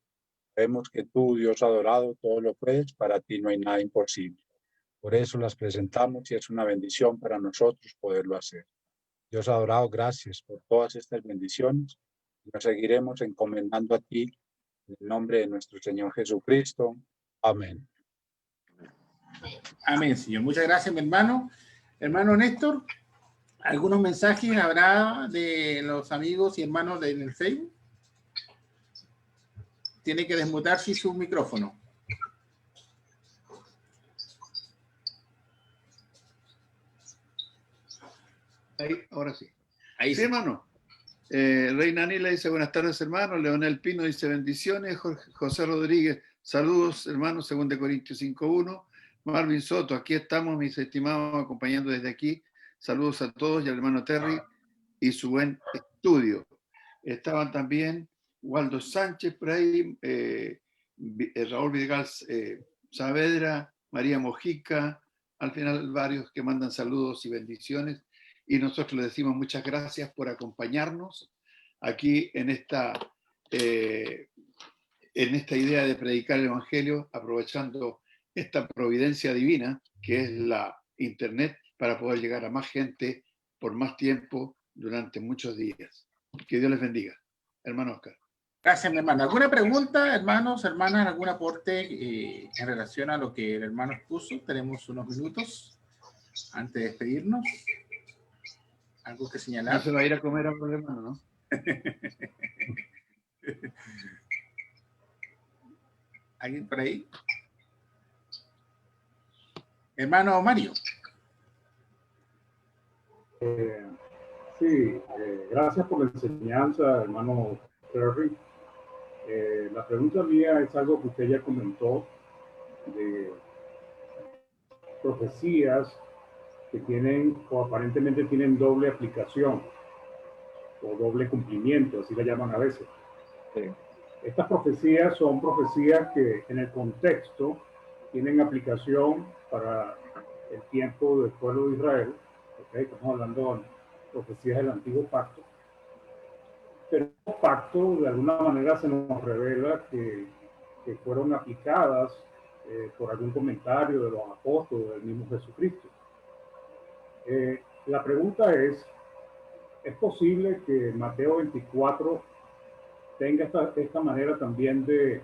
Vemos que tú, Dios adorado, todo lo puedes, para ti no hay nada imposible. Por eso las presentamos y es una bendición para nosotros poderlo hacer. Dios adorado, gracias por todas estas bendiciones. Nos seguiremos encomendando a ti en el nombre de nuestro Señor Jesucristo. Amén. Amén, Señor. Muchas gracias, mi hermano. Hermano Néstor, ¿algunos mensajes habrá de los amigos y hermanos en el Facebook? Tiene que desmutarse su micrófono. Ahí, ahora sí. Ahí sí, hermano. Reina Anila dice buenas tardes, hermano. Leonel Pino dice bendiciones. José Rodríguez, saludos, hermano, según de Corintios 5:1. Marvin Soto, aquí estamos, mis estimados, acompañando desde aquí. Saludos a todos y al hermano Terry y su buen estudio. Estaban también Waldo Sánchez por ahí, Raúl Vidal Saavedra, María Mojica, al final varios que mandan saludos y bendiciones. Y nosotros les decimos muchas gracias por acompañarnos aquí en esta idea de predicar el Evangelio, aprovechando esta providencia divina que es la Internet para poder llegar a más gente por más tiempo durante muchos días. Que Dios les bendiga. Hermano Oscar. Gracias, mi hermano. ¿Alguna pregunta, hermanos, hermanas, algún aporte en relación a lo que el hermano expuso? Tenemos unos minutos antes de despedirnos. ¿Algo que señalar? No se va a ir a comer a los hermanos, ¿no? ¿Alguien por ahí? Hermano Mario. Sí, gracias por la enseñanza, hermano Terry. La pregunta mía es algo que usted ya comentó de profecías que tienen o aparentemente tienen doble aplicación o doble cumplimiento, así la llaman a veces. Sí. Estas profecías son profecías que en el contexto tienen aplicación para el tiempo del pueblo de Israel. ¿Okay? Estamos hablando de profecías del antiguo pacto. Pero el pacto de alguna manera se nos revela que fueron aplicadas por algún comentario de los apóstoles del mismo Jesucristo. La pregunta es posible que Mateo 24 tenga esta manera también de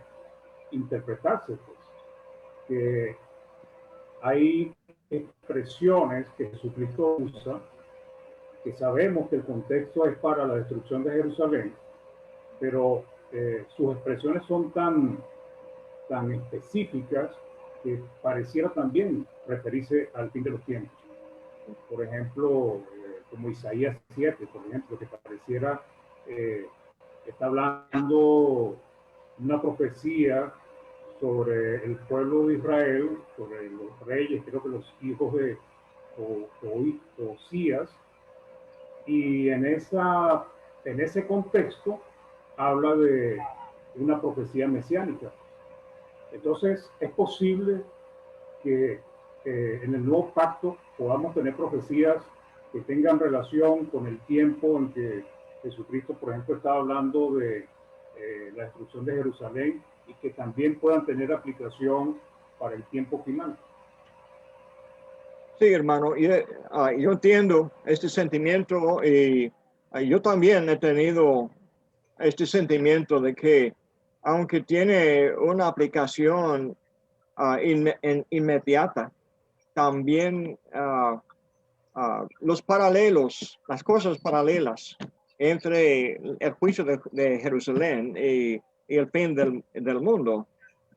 interpretarse? Pues, que hay expresiones que Jesucristo usa, que sabemos que el contexto es para la destrucción de Jerusalén, pero sus expresiones son tan específicas que pareciera también referirse al fin de los tiempos. Por ejemplo, como Isaías 7, por ejemplo, que pareciera está hablando una profecía sobre el pueblo de Israel, sobre los reyes, creo que los hijos o Osías, y en ese contexto habla de una profecía mesiánica. Entonces, es posible que en el nuevo pacto podamos tener profecías que tengan relación con el tiempo en que Jesucristo, por ejemplo, estaba hablando de la destrucción de Jerusalén, y que también puedan tener aplicación para el tiempo final. Sí, hermano, yo entiendo este sentimiento y yo también he tenido este sentimiento de que aunque tiene una aplicación inmediata, también los paralelos, las cosas paralelas entre el juicio de Jerusalén y el fin del mundo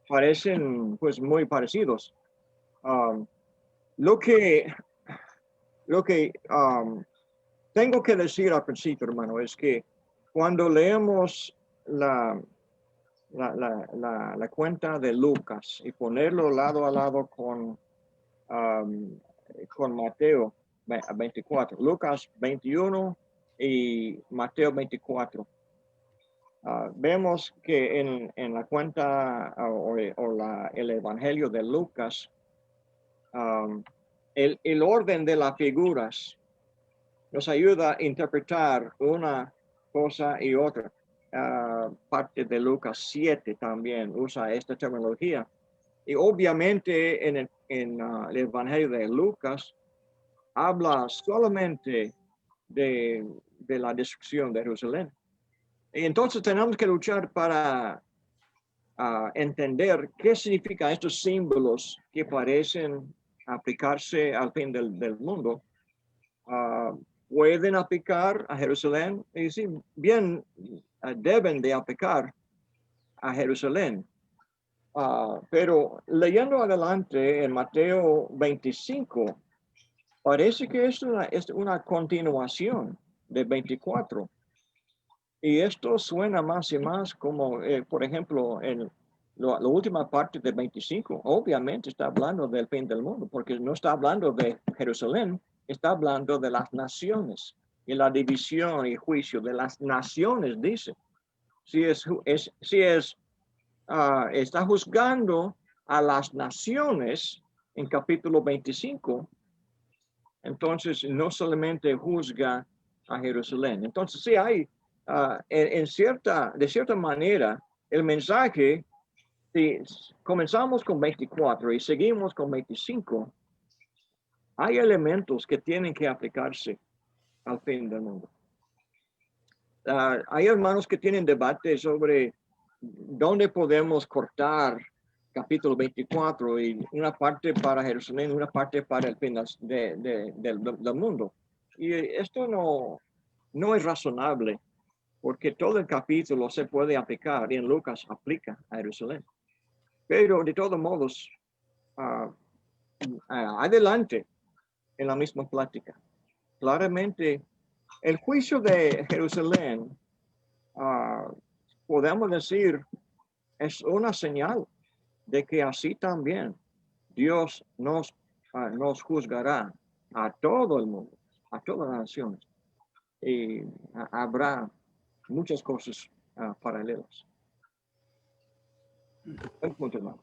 parecen pues muy parecidos. Lo que tengo que decir al principio, hermano, es que cuando leemos la cuenta de Lucas y ponerlo lado a lado con Mateo 24, Lucas 21 y Mateo 24. Vemos que en la cuenta el Evangelio de Lucas, el orden de las figuras nos ayuda a interpretar una cosa y otra. Parte de Lucas 7 también usa esta terminología. Y obviamente en el Evangelio de Lucas habla solamente de la destrucción de Jerusalén. Y entonces tenemos que luchar para entender qué significan estos símbolos que parecen aplicarse al fin del mundo. Pueden aplicar a Jerusalén, y sí, bien deben de aplicar a Jerusalén. Pero leyendo adelante en Mateo 25, parece que es una continuación de 24. Y esto suena más y más como, por ejemplo, en la última parte de 25, obviamente está hablando del fin del mundo, porque no está hablando de Jerusalén, está hablando de las naciones y la división y juicio de las naciones, dice. Está juzgando a las naciones en capítulo 25, entonces no solamente juzga a Jerusalén. Entonces sí hay, de cierta manera, el mensaje, si comenzamos con 24 y seguimos con 25, hay elementos que tienen que aplicarse al fin del mundo. Hay hermanos que tienen debate sobre dónde podemos cortar capítulo 24 y una parte para Jerusalén, una parte para el fin del mundo. Y esto no es razonable, porque todo el capítulo se puede aplicar y en Lucas aplica a Jerusalén. Pero de todos modos, adelante en la misma plática. Claramente, el juicio de Jerusalén, podemos decir, es una señal de que así también Dios nos juzgará a todo el mundo, a todas las naciones. Y habrá muchas cosas paralelas. Buen punto, hermano.